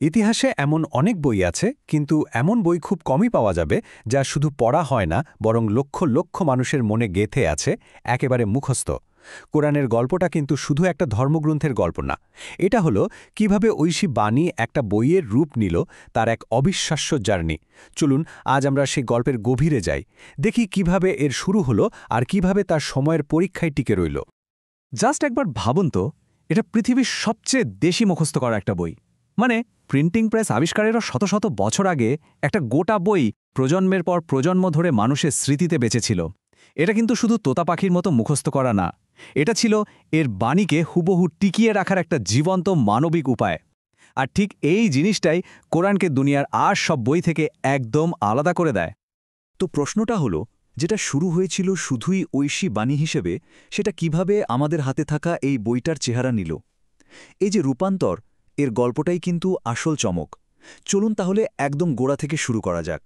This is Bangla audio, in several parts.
ইতিহাসে এমন অনেক বই আছে, কিন্তু এমন বই খুব কমই পাওয়া যাবে যা শুধু পড়া হয় না, বরং লক্ষ লক্ষ মানুষের মনে গেঁথে আছে, একেবারে মুখস্থ। কোরআনের গল্পটা কিন্তু শুধু একটা ধর্মগ্রন্থের গল্প না। এটা হলো কিভাবে ঐশী বাণী একটা বইয়ের রূপ নিল, তার এক অবিশ্বাস্য জার্নি। চলুন আজ আমরা সেই গল্পের গভীরে যাই, দেখি কিভাবে এর শুরু হলো আর কিভাবে তার সময়ের পরীক্ষায় টিকে রইল। জাস্ট একবার ভাবুন তো, এটা পৃথিবীর সবচেয়ে বেশি মুখস্থ করা একটা বই। মানে প্রিন্টিং প্রেস আবিষ্কারেরও শত শত বছর আগে একটা গোটা বই প্রজন্মের পর প্রজন্ম ধরে মানুষের স্মৃতিতে বেঁচেছিল। এটা কিন্তু শুধু তোতা পাখির মতো মুখস্থ করা না, এটা ছিল এর বাণীকে হুবহু টিকিয়ে রাখার একটা জীবন্ত মানবিক উপায়। আর ঠিক এই জিনিসটাই কোরআনকে দুনিয়ার আর সব বই থেকে একদম আলাদা করে দেয়। তো প্রশ্নটা হলো, যেটা শুরু হয়েছিল শুধুই ঐশী বাণী হিসেবে, সেটা কিভাবে আমাদের হাতে থাকা এই বইটার চেহারা নিল? এই যে রূপান্তর, এর গল্পটাই কিন্তু আসল চমক। চলুন তাহলে একদম গোড়া থেকে শুরু করা যাক।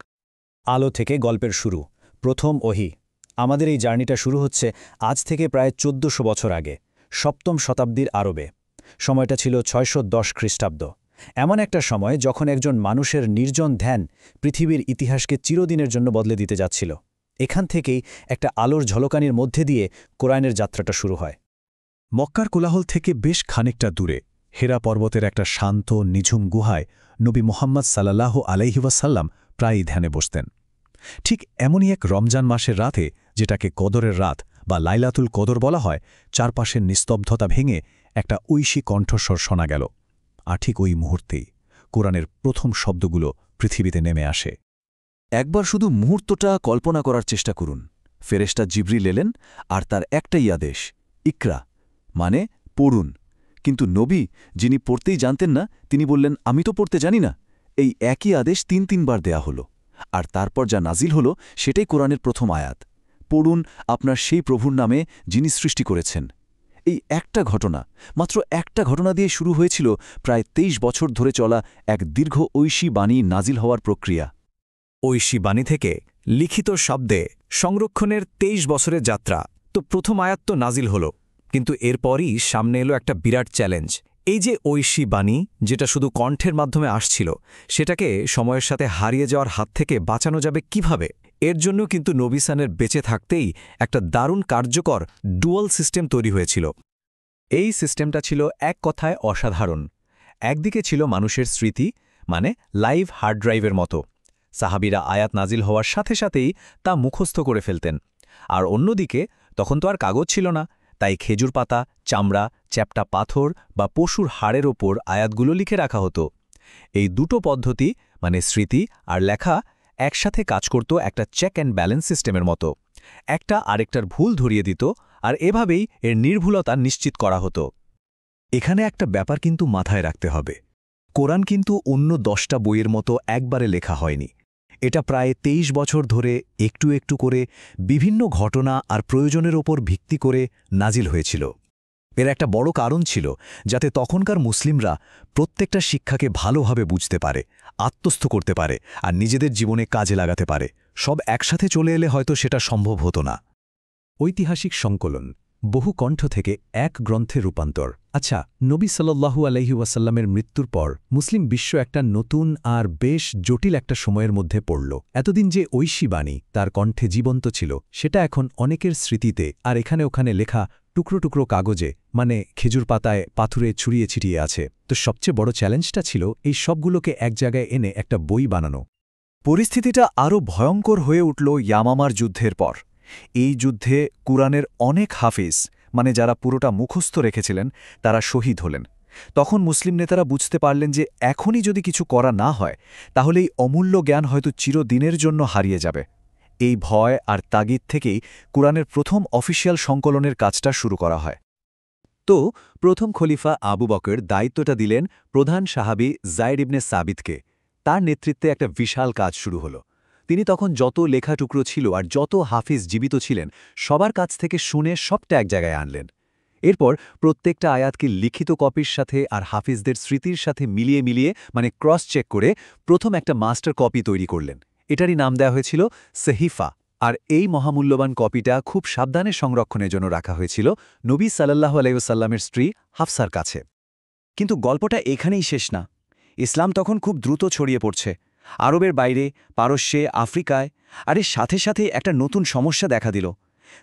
আলো থেকে গল্পের শুরু, প্রথম ওহী। আমাদের এই জার্নিটা শুরু হচ্ছে আজ থেকে প্রায় ১৪০০ বছর আগে, সপ্তম শতাব্দীর আরবে। সময়টা ছিল ৬১০ খ্রিস্টাব্দ। এমন একটা সময় যখন একজন মানুষের নির্জন ধ্যান পৃথিবীর ইতিহাসকে চিরদিনের জন্য বদলে দিতে যাচ্ছিল। এখান থেকেই একটা আলোর ঝলকানির মধ্যে দিয়ে কোরআনের যাত্রাটা শুরু হয়। মক্কার কোলাহল থেকে বেশ খানিকটা দূরে হেরা পর্বতের একটা শান্ত নিঝুম গুহায় নবী মুহাম্মদ সাল্লাল্লাহু আলাইহি ওয়াসাল্লাম প্রায়ই ধ্যানে বসতেন। ঠিক এমনই এক রমজান মাসের রাতে, যেটাকে কদরের রাত বা লাইলাতুল কদর বলা হয়, চারপাশের নিস্তব্ধতা ভেঙে একটা ঐশী কণ্ঠস্বর শোনা গেল। আর ঠিক ওই মুহূর্তেই কোরআনের প্রথম শব্দগুলো পৃথিবীতে নেমে আসে। একবার শুধু মুহূর্তটা কল্পনা করার চেষ্টা করুন। ফেরেশতা জিবরিল এলেন, আর তার একটাই আদেশ, ইকরা, মানে পড়ুন। কিন্তু নবী, যিনি পড়তেই জানতেন না, তিনি বললেন, আমি তো পড়তে জানি না। এই একই আদেশ তিনবার দেয়া হলো। আর তারপর যা নাজিল হলো সেটাই কোরআনের প্রথম আয়াত, পড়ুন আপনার সেই প্রভুর নামে যিনি সৃষ্টি করেছেন। এই একটা ঘটনা, মাত্র একটা ঘটনা দিয়ে শুরু হয়েছিল প্রায় ২৩ বছর ধরে চলা এক দীর্ঘ ঐশী বাণী নাজিল হওয়ার প্রক্রিয়া। ঐশী বাণী থেকে লিখিত শব্দে সংরক্ষণের ২৩ বছরের যাত্রা। তো প্রথম আয়াত তো নাজিল হলো, কিন্তু এরপরই সামনে এলো একটা বিরাট চ্যালেঞ্জ। এই যে ঐশী বাণী, যেটা শুধু কণ্ঠের মাধ্যমে আসছিল, সেটাকে সময়ের সাথে হারিয়ে যাওয়ার হাত থেকে বাঁচানো যাবে কিভাবে? এর জন্য কিন্তু নবিসানের বেঁচে থাকতেই একটা দারুণ কার্যকর ডুয়াল সিস্টেম তৈরি হয়েছিল। এই সিস্টেমটা ছিল এক কথায় অসাধারণ। একদিকে ছিল মানুষের স্মৃতি, মানে লাইভ হার্ড ড্রাইভের মতো। সাহাবীরা আয়াত নাজিল হওয়ার সাথে সাথেই তা মুখস্থ করে ফেলতেন। আর অন্যদিকে তখন তো আর কাগজ ছিল না, তাই খেজুর পাতা, চামড়া, চ্যাপ্টা পাথর বা পশুর হাড়ের ওপর আয়াতগুলো লিখে রাখা হতো। এই দুটো পদ্ধতি, মানে স্মৃতি আর লেখা, একসাথে কাজ করত একটা চেক অ্যান্ড ব্যালেন্স সিস্টেমের মতো। একটা আরেকটার ভুল ধরিয়ে দিত, আর এভাবেই এর নির্ভুলতা নিশ্চিত করা হতো। এখানে একটা ব্যাপার কিন্তু মাথায় রাখতে হবে, কোরআন কিন্তু অন্য ১০টা বইয়ের মতো একবারে লেখা হয়নি। এটা প্রায় ২৩ বছর ধরে একটু একটু করে বিভিন্ন ঘটনা আর প্রয়োজনের ওপর ভিত্তি করে নাজিল হয়েছিল। এর একটা বড় কারণ ছিল যাতে তখনকার মুসলিমরা প্রত্যেকটা শিক্ষাকে ভালোভাবে বুঝতে পারে, আত্মস্থ করতে পারে আর নিজেদের জীবনে কাজে লাগাতে পারে। সব একসাথে চলে এলে হয়তো সেটা সম্ভব হতো না। ঐতিহাসিক সংকলন, বহু কণ্ঠ থেকে এক গ্রন্থে রূপান্তর। আচ্ছা, নবী সাল্লাল্লাহু আলাইহি ওয়াসাল্লামের মৃত্যুর পর মুসলিম বিশ্ব একটা নতুন আর বেশ জটিল একটা সময়ের মধ্যে পড়ল। এতদিন যে ঐশী বাণী তার কণ্ঠে জীবন্ত ছিল, সেটা এখন অনেকের স্মৃতিতে আর এখানে ওখানে লেখা টুকরো টুকরো কাগজে, মানে খেজুর পাতায়, পাথুরে ছড়িয়ে ছিটিয়ে আছে। তো সবচেয়ে বড় চ্যালেঞ্জটা ছিল এই সবগুলোকে এক জায়গায় এনে একটা বই বানানো। পরিস্থিতিটা আরও ভয়ঙ্কর হয়ে উঠল ইয়ামামার যুদ্ধের পর। এই যুদ্ধে কুরআনের অনেক হাফিজ, মানে যারা পুরোটা মুখস্থ রেখেছিলেন, তারা শহীদ হলেন। তখন মুসলিম নেতারা বুঝতে পারলেন যে এখনই যদি কিছু করা না হয়, তাহলে এই অমূল্য জ্ঞান হয়তো চিরদিনের জন্য হারিয়ে যাবে। এই ভয় আর তাগিদ থেকেই কুরআনের প্রথম অফিসিয়াল সংকলনের কাজটা শুরু করা হয়। তো প্রথম খলিফা আবু বকর দায়িত্বটা দিলেন প্রধান সাহাবী যায়েদ ইবনে সাবিতকে। তার নেতৃত্বে একটা বিশাল কাজ শুরু হলো। তিনি তখন যত লেখা টুকরো ছিল আর যত হাফিজ জীবিত ছিলেন, সবার কাছ থেকে শুনে সবটা এক জায়গায় আনলেন। এরপর প্রত্যেকটা আয়াতকে লিখিত কপির সাথে আর হাফিজদের স্মৃতির সাথে মিলিয়ে মিলিয়ে, মানে ক্রস চেক করে, প্রথম একটা মাস্টার কপি তৈরি করলেন। এটারই নাম দেওয়া হয়েছিল সহিফা। আর এই মহামূল্যবান কপিটা খুব সাবধানে সংরক্ষণের জন্য রাখা হয়েছিল নবী সাল্লাল্লাহু আলাইহি ওয়াসাল্লামের স্ত্রী হাফসার কাছে। কিন্তু গল্পটা এখানেই শেষ না। ইসলাম তখন খুব দ্রুত ছড়িয়ে পড়ছে আরবের বাইরে, পারস্যে, আফ্রিকায়। আর এর সাথে সাথে একটা নতুন সমস্যা দেখা দিল।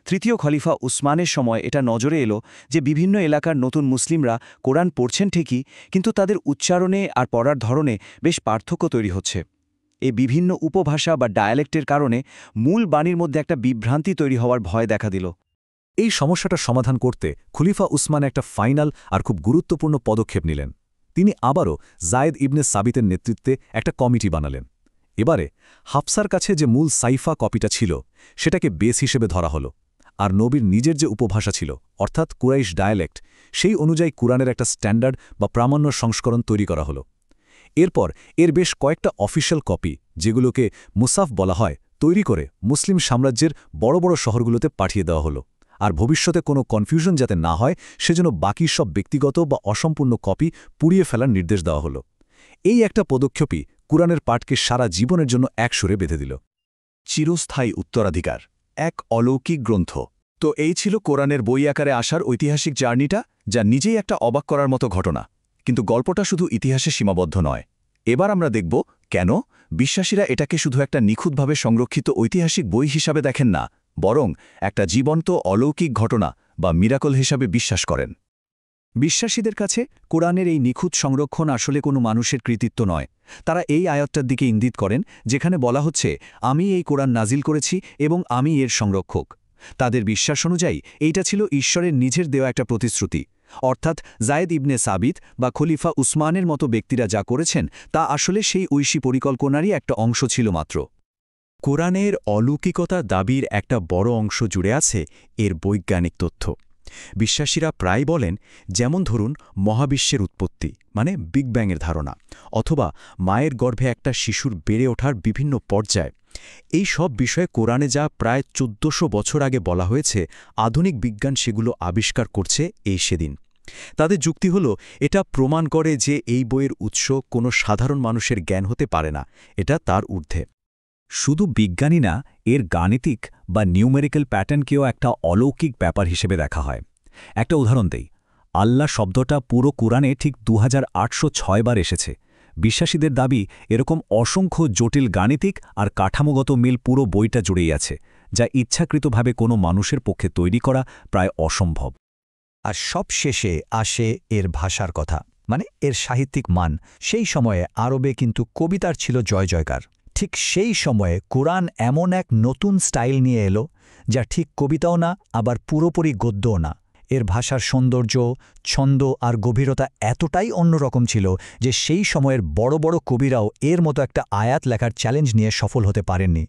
তৃতীয় খলিফা উসমানের সময় এটা নজরে এলো যে বিভিন্ন এলাকার নতুন মুসলিমরা কোরআন পড়ছেন ঠিকই, কিন্তু তাদের উচ্চারণে আর পড়ার ধরনে বেশ পার্থক্য তৈরি হচ্ছে। এই বিভিন্ন উপভাষা বা ডায়ালেক্টের কারণে মূল বাণীর মধ্যে একটা বিভ্রান্তি তৈরি হওয়ার ভয় দেখা দিল। এই সমস্যাটা সমাধান করতে খলিফা উসমান একটা ফাইনাল আর খুব গুরুত্বপূর্ণ পদক্ষেপ নিলেন। তিনি আবারও জায়েদ ইবনে সাবিতের নেতৃত্বে একটা কমিটি বানালেন। এবারে হাফসার কাছে যে মূল সাইফা কপিটা ছিল সেটাকে বেস হিসেবে ধরা হলো, আর নবীর নিজের যে উপভাষা ছিল অর্থাৎ কুরাইশ ডায়ালেক্ট, সেই অনুযায়ী কুরআনের একটা স্ট্যান্ডার্ড বা প্রামাণ্য সংস্করণ তৈরি করা হলো। এরপর এর বেশ কয়েকটা অফিশিয়াল কপি, যেগুলোকে মুসাফ বলা হয়, তৈরি করে মুসলিম সাম্রাজ্যের বড় বড় শহরগুলোতে পাঠিয়ে দেওয়া হলো। আর ভবিষ্যতে কোনো কনফিউশন যাতে না হয় সেজন্য বাকি সব ব্যক্তিগত বা অসম্পূর্ণ কপি পুড়িয়ে ফেলার নির্দেশ দেওয়া হলো। এই একটা পদক্ষেপই কুরআনের পাঠকে সারা জীবনের জন্য একসুরে বেঁধে দিল। চিরস্থায়ী উত্তরাধিকার, এক অলৌকিক গ্রন্থ। তো এই ছিল কোরআনের বই আকারে আসার ঐতিহাসিক জার্নিটা, যা নিজেই একটা অবাক করার মতো ঘটনা। কিন্তু গল্পটা শুধু ইতিহাসে সীমাবদ্ধ নয়। এবার আমরা দেখব কেন বিশ্বাসীরা এটাকে শুধু একটা নিখুঁতভাবে সংরক্ষিত ঐতিহাসিক বই হিসাবে দেখেন না, বরং একটা জীবন্ত অলৌকিক ঘটনা বা মিরাকল হিসাবে বিশ্বাস করেন। বিশ্বাসীদের কাছে কোরআনের এই নিখুঁত সংরক্ষণ আসলে কোনো মানুষের কৃতিত্ব নয়। তারা এই আয়াতটার দিকে ইঙ্গিত করেন যেখানে বলা হচ্ছে, আমি এই কোরআন নাজিল করেছি এবং আমি এর সংরক্ষক। তাদের বিশ্বাস অনুযায়ী এইটা ছিল ঈশ্বরের নিজের দেওয়া একটা প্রতিশ্রুতি। অর্থাৎ জায়েদ ইবনে সাবিত বা খলিফা উসমানের মতো ব্যক্তিরা যা করেছেন তা আসলে সেই ঐশী পরিকল্পনারই একটা অংশ ছিল মাত্র। কোরআনের অলৌকিকতার দাবির একটা বড় অংশ জুড়ে আছে এর বৈজ্ঞানিক তথ্য। বিশ্বাসীরা প্রায় বলেন, যেমন ধরুন মহাবিশ্বের উৎপত্তি মানে বিগ ব্যাংয়ের ধারণা, অথবা মায়ের গর্ভে একটা শিশুর বেড়ে ওঠার বিভিন্ন পর্যায়। এই সব বিষয়ে কোরআনে যা প্রায় ১৪০০ বছর আগে বলা হয়েছে, আধুনিক বিজ্ঞান সেগুলো আবিষ্কার করছে এই সেদিন। তাদের যুক্তি হল, এটা প্রমাণ করে যে এই বইয়ের উৎস কোনো সাধারণ মানুষের জ্ঞান হতে পারে না, এটা তার ঊর্ধ্বে। শুধু বিজ্ঞানী না, এর গাণিতিক বা নিউমেরিক্যাল প্যাটার্নকেও একটা অলৌকিক ব্যাপার হিসেবে দেখা হয়। একটা উদাহরণ দেই, আল্লাহ শব্দটা পুরো কুরআনে ঠিক 2806 বার এসেছে। বিশ্বাসীদের দাবি, এরকম অসংখ্য জটিল গাণিতিক আর কাঠামোগত মিল পুরো বইটা জুড়েই আছে, যা ইচ্ছাকৃতভাবে কোনো মানুষের পক্ষে তৈরি করা প্রায় অসম্ভব। আর সব শেষে আসে এর ভাষার কথা, মানে এর সাহিত্যিক মান। সেই সময়ে আরবে কিন্তু কবিতার ছিল জয় জয়কার। ঠিক সেই সময়ে কোরআন এমন এক নতুন স্টাইল নিয়ে এলো, যা ঠিক কবিতাও না, আবার পুরোপুরি গদ্যও না। এর ভাষার সৌন্দর্য, ছন্দ আর গভীরতা এতটাই অন্যরকম ছিল যে সেই সময়ের বড় বড় কবিরাও এর মতো একটা আয়াত লেখার চ্যালেঞ্জ নিয়ে সফল হতে পারেননি।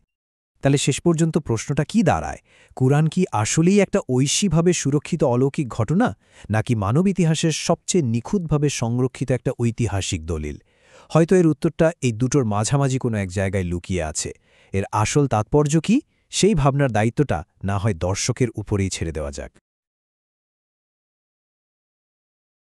তাহলে শেষ পর্যন্ত প্রশ্নটা কি দাঁড়ায়? কুরআন কি আসলেই একটা ঐশীভাবে সুরক্ষিত অলৌকিক ঘটনা, নাকি মানব ইতিহাসের সবচেয়ে নিখুঁতভাবে সংরক্ষিত একটা ঐতিহাসিক দলিল? হয়তো এর উত্তরটা এই দুটোর মাঝামাঝি কোনো এক জায়গায় লুকিয়ে আছে। এর আসল তাৎপর্য কি, সেই ভাবনার দায়িত্বটা না হয় দর্শকের উপরেই ছেড়ে দেওয়া যাক।